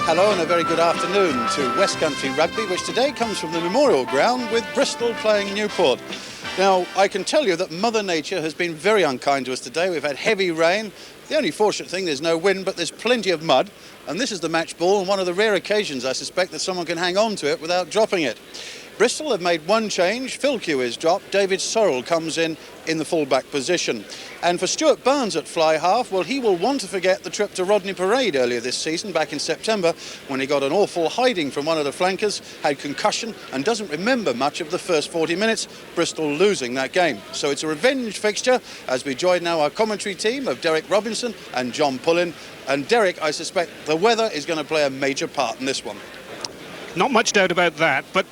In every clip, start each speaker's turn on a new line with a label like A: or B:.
A: Hello and a very good afternoon to West Country Rugby, which today comes from the Memorial Ground with Bristol playing Newport. Now, I can tell you that Mother Nature has been very unkind to us today. We've had heavy rain. The only fortunate thing, there's no wind, but there's plenty of mud. And this is the match ball, and one of the rare occasions, I suspect, that someone can hang on to it without dropping it. Bristol have made one change. Phil Q is dropped. David Sorrell comes in the full-back position. And for Stuart Barnes at fly half, well, he will want to forget the trip to Rodney Parade earlier this season, back in September, when he got an awful hiding from one of the flankers, had concussion, and doesn't remember much of the first 40 minutes, Bristol losing that game. So it's a revenge fixture, as we join now our commentary team of Derek Robinson and John Pullin. And Derek, I suspect the weather is going to play a major part in this one.
B: Not much doubt about that, but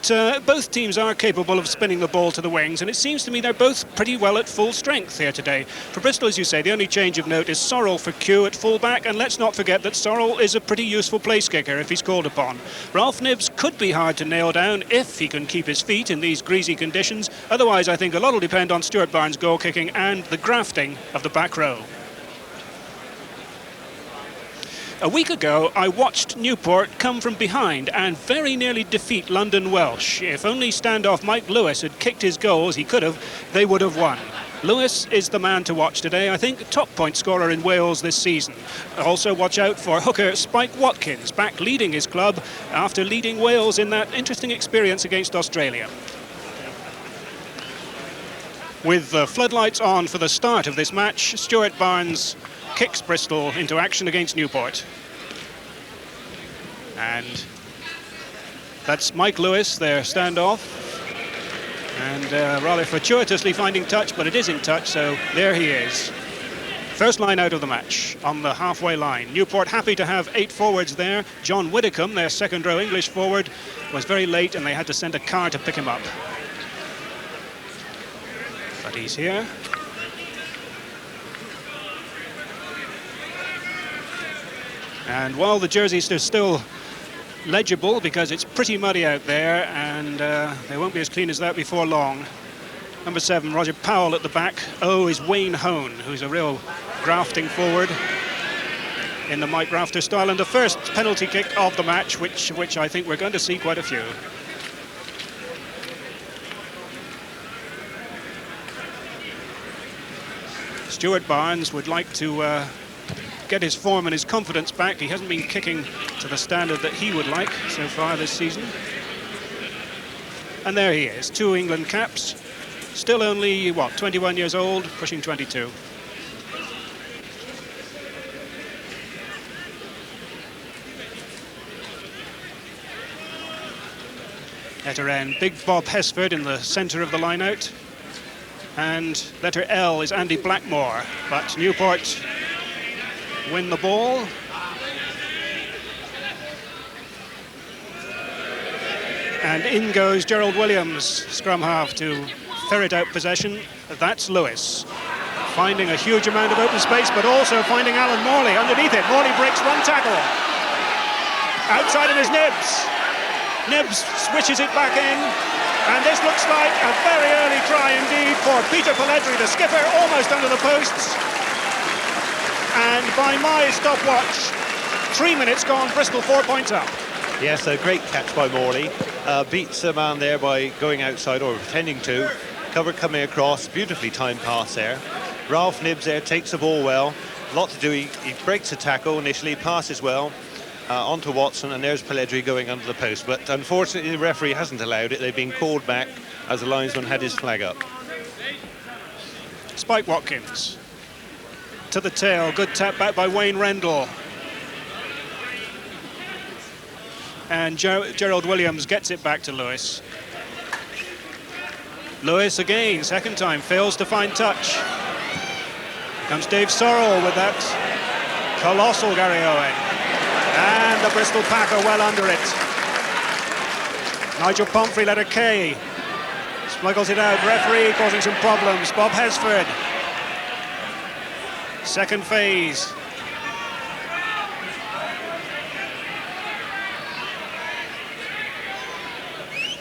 B: both teams are capable of spinning the ball to the wings, and it seems to me they're both pretty well at full strength here today. For Bristol, as you say, the only change of note is Sorrell for Q at fullback, and let's not forget that Sorrell is a pretty useful place kicker if he's called upon. Ralph Knibbs could be hard to nail down if he can keep his feet in these greasy conditions. Otherwise, I think a lot will depend on Stuart Barnes' goal kicking and the grafting of the back row. A week ago, I watched Newport come from behind and very nearly defeat London Welsh. If only standoff Mike Lewis had kicked his goals, he could have, they would have won. Lewis is the man to watch today, I think, top point scorer in Wales this season. Also watch out for hooker Spike Watkins, back leading his club after leading Wales in that interesting experience against Australia. With the floodlights on for the start of this match, Stuart Barnes kicks Bristol into action against Newport. And that's Mike Lewis, their standoff. And rather fortuitously finding touch, but it is in touch, so there he is. First line out of the match on the halfway line. Newport happy to have 8 forwards there. John Widdicombe, their second row English forward, was very late and they had to send a car to pick him up. But he's here. And while the jerseys are still legible, because it's pretty muddy out there, and they won't be as clean as that before long. Number 7, Roger Powell at the back. Oh, is Wayne Hone, who's a real grafting forward in the Mike Rafter style. And the first penalty kick of the match, which I think we're going to see quite a few. Stuart Barnes would like to get his form and his confidence back. He hasn't been kicking to the standard that he would like so far this season. And there he is, 2 England caps, still only, 21 years old, pushing 22. Letter N, Big Bob Hesford in the centre of the line-out. And letter L is Andy Blackmore, but Newport win the ball. And in goes Gerald Williams, scrum half, to ferret out possession. That's Lewis, finding a huge amount of open space, but also finding Alan Morley underneath it. Morley breaks one tackle. Outside of his Knibbs. Knibbs switches it back in. And this looks like a very early try indeed for Peter Pelledri, the skipper, almost under the posts. And by my stopwatch, 3 minutes gone, Bristol 4 points up.
C: Yes, a great catch by Morley. Beats a man there by going outside, or pretending to. Cover coming across, beautifully timed pass there. Ralph Knibbs there takes the ball well. A lot to do, he breaks a tackle initially, passes well. Onto Watson, and there's Pelledri going under the post. But unfortunately, the referee hasn't allowed it. They've been called back as the linesman had his flag up.
B: Spike Watkins to the tail. Good tap back by Wayne Rendell. And Gerald Williams gets it back to Lewis. Lewis again, second time, fails to find touch. Here comes Dave Sorrell with that colossal Gary Owen. And the Bristol pack are well under it. Nigel Pomfrey, letter K, smuggles it out. Referee causing some problems. Bob Hesford. Second phase.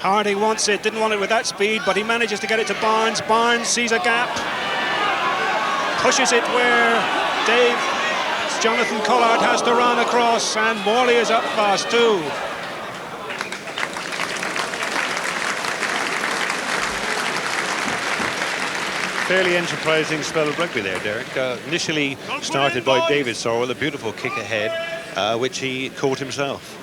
B: Harding wants it, didn't want it with that speed, but he manages to get it to Barnes. Barnes sees a gap, pushes it where Dave minutes. Jonathan Collard has to run across, and Morley is up fast too.
C: Fairly enterprising spell of rugby there, Derek. Initially started by David Sorrell, a beautiful kick ahead, which he caught himself.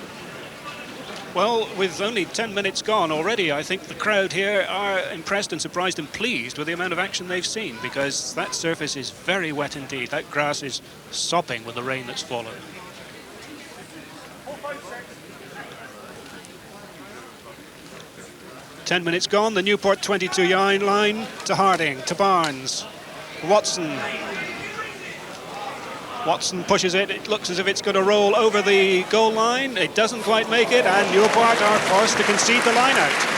B: Well, with only 10 minutes gone already, I think the crowd here are impressed and surprised and pleased with the amount of action they've seen, because that surface is very wet indeed. That grass is sopping with the rain that's fallen. Ten minutes gone, the Newport 22-yard line to Harding, to Barnes. Watson pushes it. It looks as if it's going to roll over the goal line. It doesn't quite make it, and Newport are forced to concede the line out.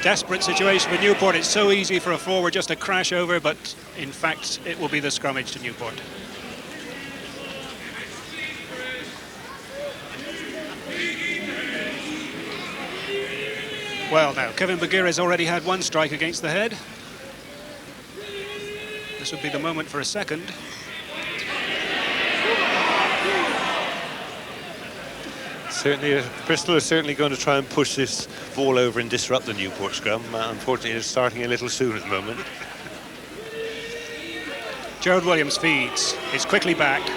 B: Desperate situation for Newport. It's so easy for a forward just to crash over, but in fact it will be the scrummage to Newport. Well, now Kevin Bagheera has already had one strike against the head. This would be the moment for a second.
C: Certainly, Bristol is certainly going to try and push this ball over and disrupt the Newport scrum. Unfortunately, it's starting a little soon at the moment.
B: Gerald Williams feeds. He's quickly back.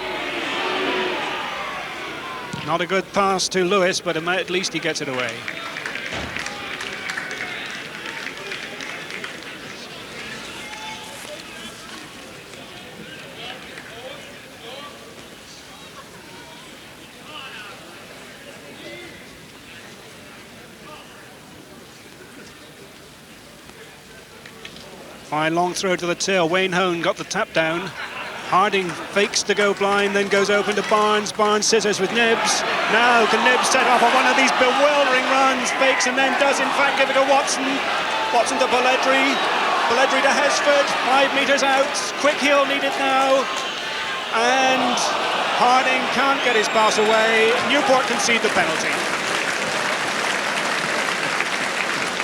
B: Not a good pass to Lewis, but at least he gets it away. Fine long throw to the tail. Wayne Hone got the tap down. Harding fakes to go blind, then goes open to Barnes. Barnes scissors with Nibbs. Now can Nibbs set off on one of these bewildering runs? Fakes and then does in fact give it to Watson. Watson to Pelledri. Pelledri to Hesford. 5 metres out. Quick heel needed now. And Harding can't get his pass away. Newport concede the penalty.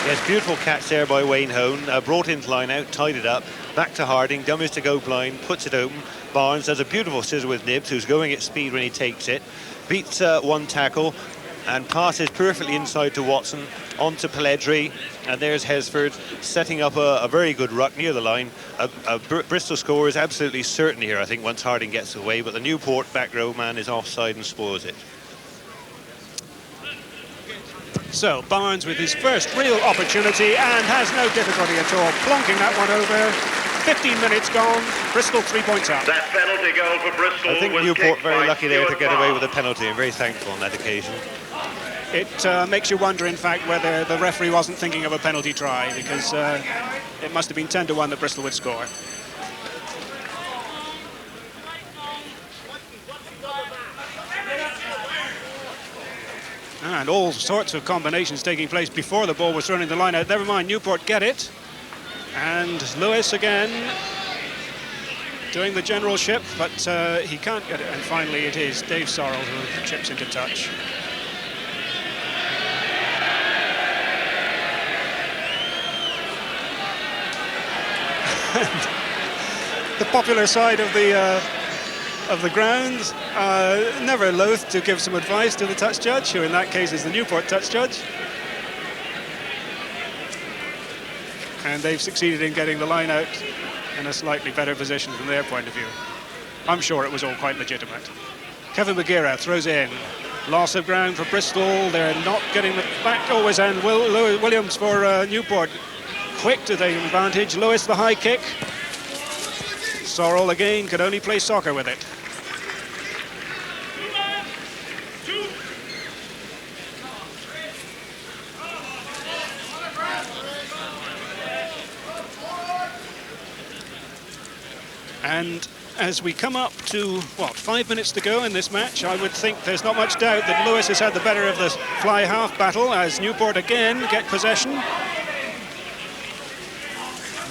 C: Yes, beautiful catch there by Wayne Hone. Brought into line out, tied it up. Back to Harding, dummies to go blind, puts it open. Barnes does a beautiful scissor with Nibbs, who's going at speed when he takes it. Beats one tackle and passes perfectly inside to Watson, onto Pelledri. And there's Hesford setting up a very good ruck near the line. Bristol score is absolutely certain here, I think, once Harding gets away. But the Newport back row man is offside and spoils it.
B: So Barnes with his first real opportunity and has no difficulty at all, plonking that one over. 15 minutes gone, Bristol 3 points out.
D: That penalty goal for Bristol.
C: I think Newport very lucky there to get away with a penalty, and very thankful on that occasion.
B: It makes you wonder, in fact, whether the referee wasn't thinking of a penalty try, because it must have been 10-1 that Bristol would score. And all sorts of combinations taking place before the ball was thrown in the line out. Never mind, Newport get it. And Lewis again doing the generalship, but he can't get it. And finally it is Dave Sorrell who chips into touch. The popular side of the ground, never loath to give some advice to the touch judge, who in that case is the Newport touch judge. And they've succeeded in getting the line out in a slightly better position from their point of view. I'm sure it was all quite legitimate. Kevin Bagheera throws in. Loss of ground for Bristol. They're not getting the back always, and Williams for Newport. Quick to the advantage. Lewis the high kick. Sorrell again could only play soccer with it. And as we come up to, 5 minutes to go in this match, I would think there's not much doubt that Lewis has had the better of the fly half battle, as Newport again get possession.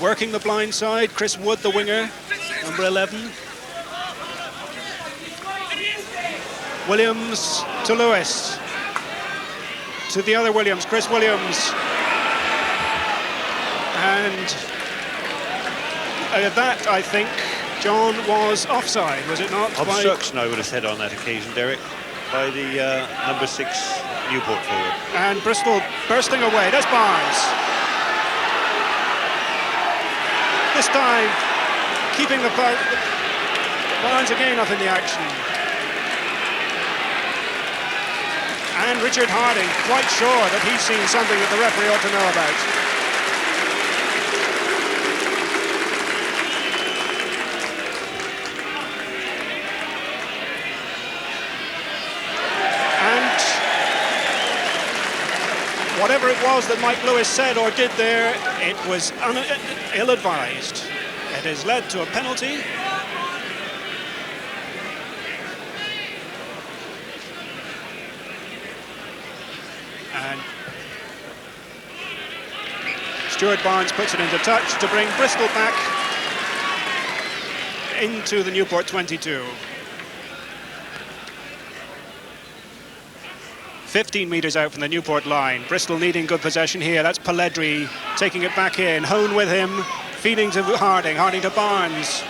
B: Working the blind side, Chris Wood, the winger, number 11. Williams to Lewis. To the other Williams, Chris Williams. And that, I think, John, was offside, was it not?
C: Obstruction, I would have said on that occasion, Derek, by the number 6 Newport forward.
B: And Bristol bursting away. That's Barnes. This time, keeping the Barnes again up in the action. And Richard Harding, quite sure that he's seen something that the referee ought to know about. And whatever it was that Mike Lewis said or did there, it was ill-advised. It has led to a penalty. And Stuart Barnes puts it into touch to bring Bristol back into the Newport 22. 15 metres out from the Newport line. Bristol needing good possession here. That's Pelledri taking it back in. Hone with him, feeding to Harding. Harding to Barnes.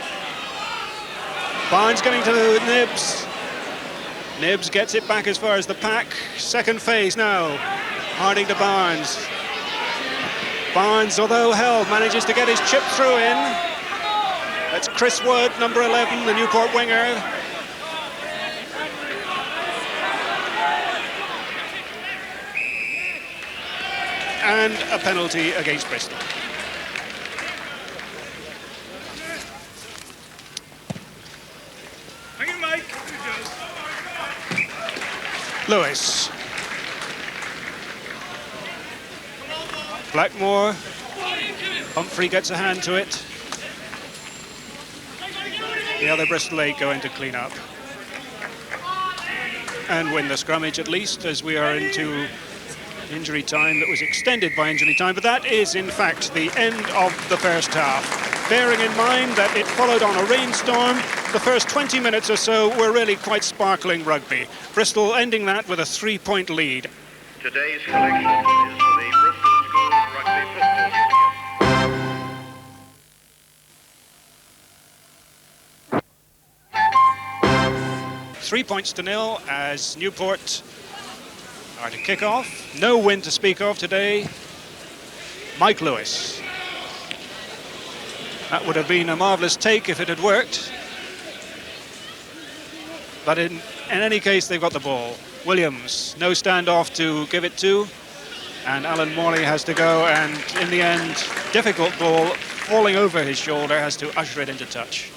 B: Barnes getting to Nibbs. Nibbs gets it back as far as the pack. Second phase now. Harding to Barnes. Barnes, although held, manages to get his chip through in. That's Chris Wood, number 11, the Newport winger. And a penalty against Bristol. Lewis. Blackmore. Humphrey gets a hand to it. The other Bristol 8 going to clean up. And win the scrummage at least, as we are into injury time that was extended by injury time. But that is, in fact, the end of the first half. Bearing in mind that it followed on a rainstorm, the first 20 minutes or so were really quite sparkling rugby. Bristol ending that with a 3-point lead.
D: Today's collection is for the Bristol Schools Rugby Football Union.
B: 3 points to nil as Newport are to kick off. No win to speak of today. Mike Lewis. That would have been a marvellous take if it had worked. But in any case, they've got the ball. Williams, no standoff to give it to. And Alan Morley has to go, and in the end, difficult ball falling over his shoulder, has to usher it into touch.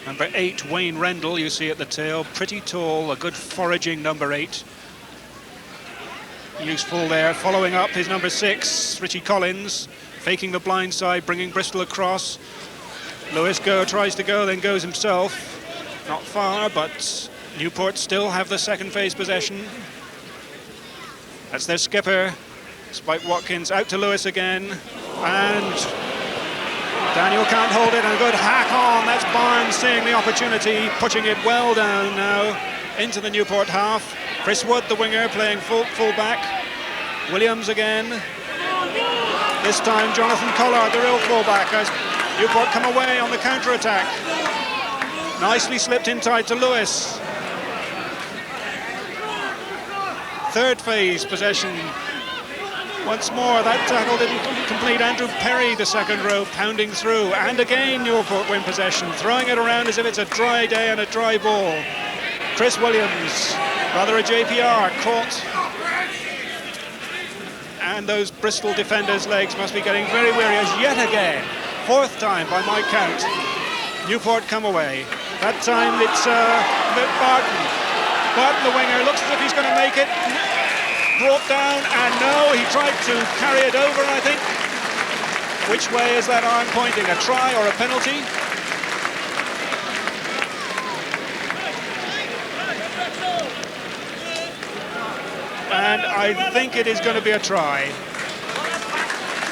B: Number 8, Wayne Rendell, you see at the tail, pretty tall, a good foraging number 8. Useful there, following up his number 6, Richie Collins, faking the blind side, bringing Bristol across. Lewis tries to go, then goes himself. Not far, but Newport still have the second phase possession. That's their skipper, Spike Watkins, out to Lewis again. And Daniel can't hold it, and a good hack on. That's Barnes seeing the opportunity, pushing it well down now into the Newport half. Chris Wood, the winger, playing full back. Williams again. This time Jonathan Collard, the real fullback, as Newport come away on the counter-attack. Nicely slipped inside to Lewis. Third phase possession. Once more, that tackle didn't complete. Andrew Perry, the second row, pounding through. And again, Newport win possession, throwing it around as if it's a dry day and a dry ball. Chris Williams, rather a JPR, caught. And those Bristol defenders' legs must be getting very weary as yet again, fourth time by my count, Newport come away. That time it's Barton. Barton, the winger, looks as if he's going to make it. Brought down, and no, he tried to carry it over, I think. Which way is that arm pointing, a try or a penalty? And I think it is going to be a try.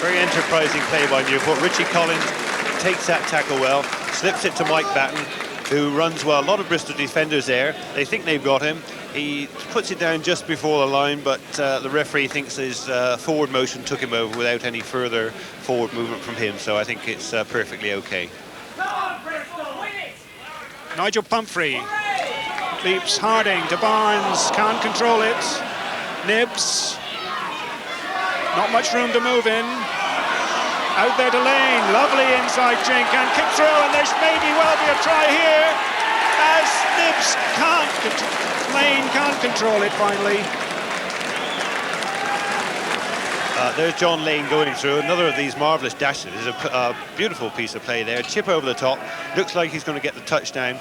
C: Very enterprising play by Newport. Richie Collins takes that tackle well. slips it to Mike Batten, who runs well. A lot of Bristol defenders there. They think they've got him. He puts it down just before the line, but the referee thinks his forward motion took him over without any further forward movement from him, so I think it's perfectly okay.
B: Nigel Pumphrey leaps Harding to Barnes, can't control it. Nibs, not much room to move in. Out there to Lane, lovely inside jink and kick through, and there's maybe well be a try here as Nibs Lane can't control it finally.
C: There's John Lane going through, another of these marvellous dashes. It's a beautiful piece of play there. Chip over the top, looks like he's going to get the touchdown.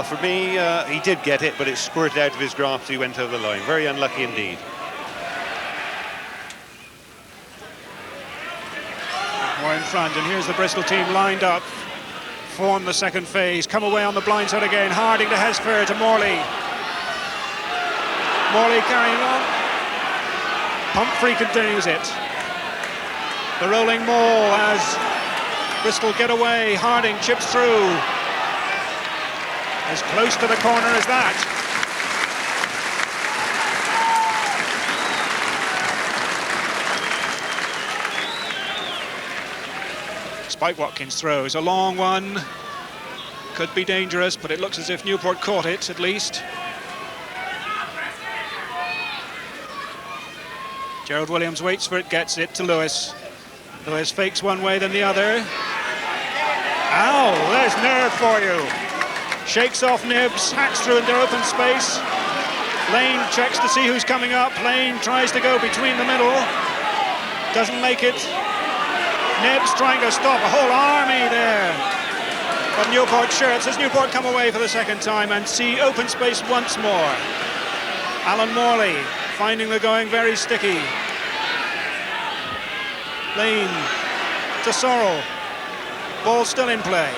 C: For me, he did get it, but it squirted out of his grasp as he went over the line. Very unlucky indeed.
B: More in front, and here's the Bristol team lined up. Form the second phase, come away on the blind side again. Harding to Hesfer to Morley. Morley carrying on. Pumphrey continues it. The rolling maul as Bristol get away. Harding chips through. As close to the corner as that. Spike Watkins throws a long one. Could be dangerous, but it looks as if Newport caught it at least. Gerald Williams waits for it, gets it to Lewis. Lewis fakes one way, then the other. Ow, there's nerve for you. Shakes off Nibs, hacks through into open space. Lane checks to see who's coming up. Lane tries to go between the middle. Doesn't make it. Nibs trying to stop a whole army there of Newport shirts as Newport come away for the second time and see open space once more. Alan Morley finding the going very sticky. Lane to Sorrell. Ball still in play.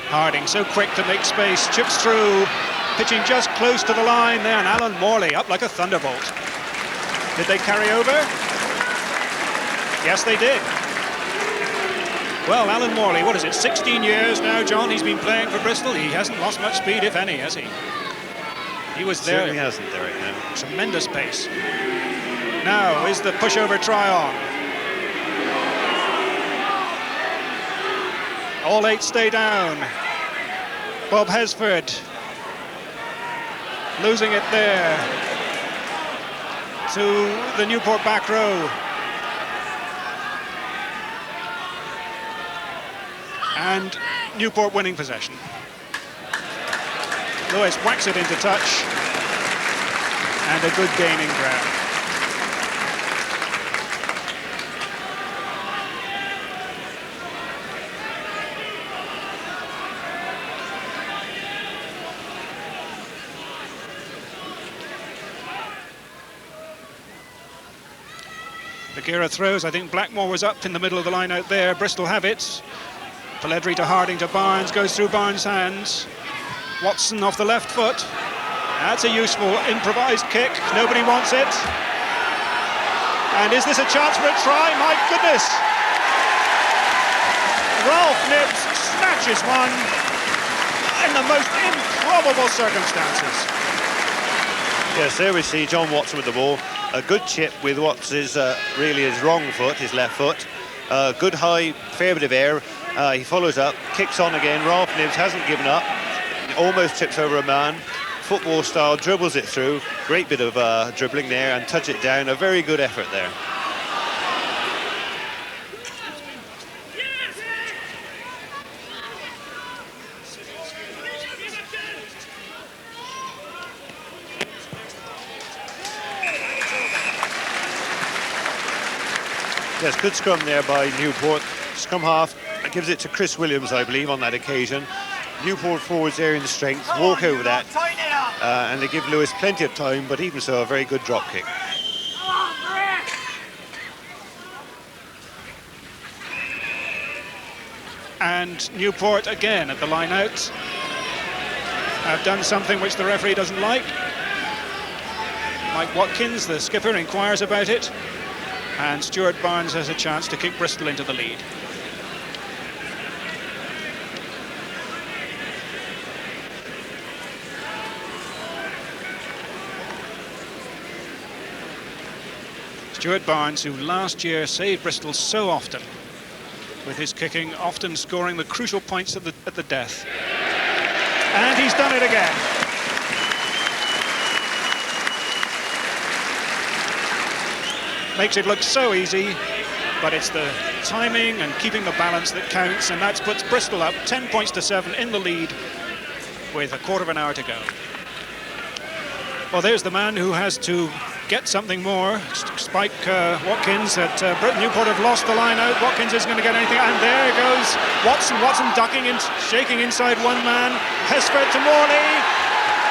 B: Harding so quick to make space, chips through, pitching just close to the line there, and Alan Morley up like a thunderbolt. Did they carry over? Yes, they did. Well, Alan Morley, what is it, 16 years now, John? He's been playing for Bristol. He hasn't lost much speed, if any, has he? He was there.
C: Certainly hasn't, Derek, no.
B: Tremendous pace. Now, is the pushover try on? All 8 stay down. Bob Hesford losing it there to the Newport back row. And Newport winning possession. Lewis whacks it into touch. And a good gaining ground. Bagheera throws. I think Blackmore was up in the middle of the line out there. Bristol have it. Pelledri to Harding to Barnes. Goes through Barnes' hands. Watson off the left foot. That's a useful improvised kick. Nobody wants it. And is this a chance for a try? My goodness. Ralph Nibs snatches one in the most improbable circumstances.
C: Yes, there we see John Watson with the ball. A good chip with what's really his wrong foot, his left foot. Good high, fair bit of air. He follows up, kicks on again. Ralph Nibs hasn't given up. Almost trips over a man. Football style, dribbles it through. Great bit of dribbling there and touch it down. A very good effort there. Yes, good scrum there by Newport. Scrum half gives it to Chris Williams, I believe, on that occasion. Newport forwards there in the strength, walk over that, and they give Lewis plenty of time, but even so, a very good drop kick.
B: And Newport again at the line out have done something which the referee doesn't like. Mike Watkins, the skipper, inquires about it, and Stuart Barnes has a chance to kick Bristol into the lead. Stuart Barnes, who last year saved Bristol so often with his kicking, often scoring the crucial points at the death. And he's done it again. Makes it look so easy, but it's the timing and keeping the balance that counts, and that puts Bristol up 10 points to 7 in the lead with a quarter of an hour to go. Well, there's the man who has to get something more. Spike Watkins at Newport have lost the line out. Watkins isn't going to get anything, and there goes Watson. Watson ducking and shaking inside one man. Hesford to Morley.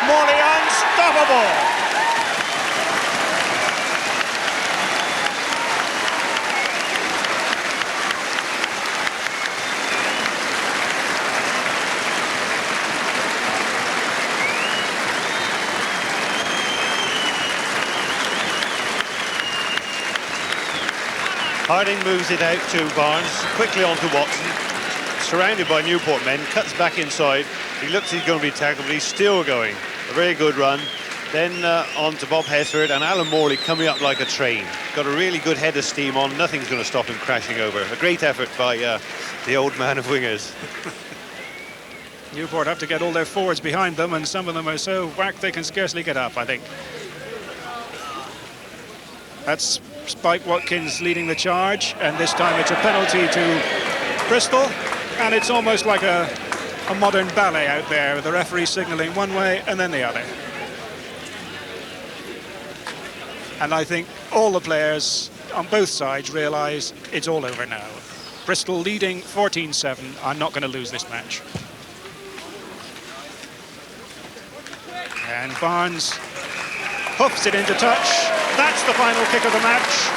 B: Morley unstoppable.
C: Harding moves it out to Barnes, quickly onto Watson, surrounded by Newport men, cuts back inside. He looks he's going to be tackled, but he's still going. A very good run. Then on to Bob Hesford, and Alan Morley coming up like a train. Got a really good head of steam on, nothing's going to stop him crashing over. A great effort by the old man of wingers.
B: Newport have to get all their forwards behind them, and some of them are so whacked they can scarcely get up, I think. That's Spike Watkins leading the charge, and this time it's a penalty to Bristol, and it's almost like a modern ballet out there, with the referee signalling one way and then the other. And I think all the players on both sides realise it's all over now. Bristol leading 14-7, are not going to lose this match. And Barnes hoofs it into touch. That's the final kick of the match.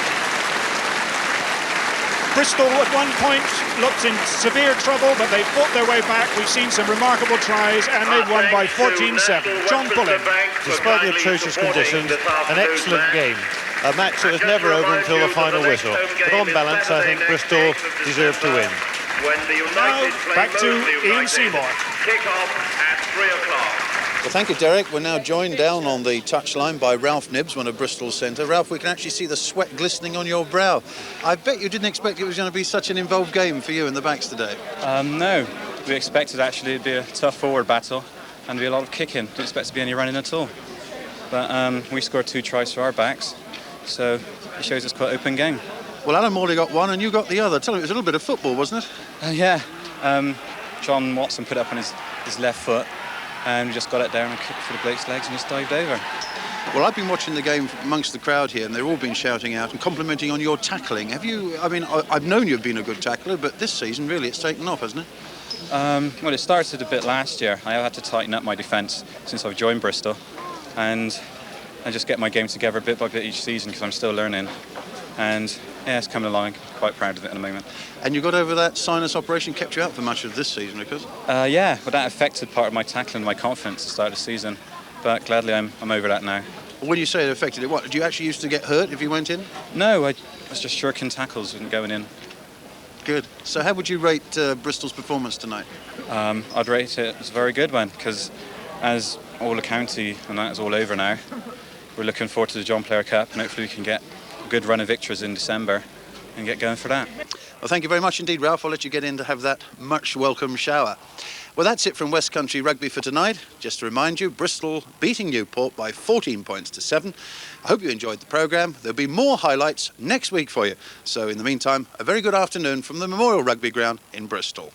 B: Bristol at one point looked in severe trouble, but they fought their way back. We've seen some remarkable tries, and they've won by 14-7. John Pullen.
C: Despite the atrocious conditions, an excellent game. A match that was never over until the final whistle. But on balance, I think Bristol deserved to win.
B: Now, back to Ian Seymour.
D: Kick off at 3 o'clock.
A: Well, thank you, Derek. We're now joined down on the touchline by Ralph Nibbs, one of Bristol's centre. Ralph, we can actually see the sweat glistening on your brow. I bet you didn't expect it was going to be such an involved game for you in the backs today.
E: No, we expected actually it'd be a tough forward battle and be a lot of kicking. Didn't expect to be any running at all. But we scored 2 tries for our backs, so it shows it's quite an open game.
A: Well, Alan Morley got one and you got the other. Tell me, it was a little bit of football, wasn't it?
E: Yeah. John Watson put it up on his left foot, and just got it down and kicked for the bloke's legs and just dived over.
A: Well, I've been watching the game amongst the crowd here, and they've all been shouting out and complimenting on your tackling. Have you, I mean, I've known you've been a good tackler, but this season, really, it's taken off, hasn't it?
E: Well, it started a bit last year. I have had to tighten up my defence since I've joined Bristol, and just get my game together bit by bit each season, because I'm still learning. And yeah, it's coming along. Quite proud of it at the moment.
A: And you got over that sinus operation, kept you out for much of this season, because?
E: Yeah, but that affected part of my tackling, my confidence at the start of the season. But gladly, I'm over that now.
A: When you say it affected it, what? Did you actually used to get hurt if you went in?
E: No, I was just shirking tackles and going in.
A: Good. So how would you rate Bristol's performance tonight?
E: I'd rate it as a very good one, because as all the county and that is all over now, we're looking forward to the John Player Cup, and hopefully we can get a good run of victories in December and get going for that.
A: Well, thank you very much indeed, Ralph. I'll let you get in to have that much welcome shower. Well, that's it from West Country Rugby for tonight. Just to remind you, Bristol beating Newport by 14 points to 7. I hope you enjoyed the programme. There'll be more highlights next week for you. So in the meantime, a very good afternoon from the Memorial Rugby Ground in Bristol.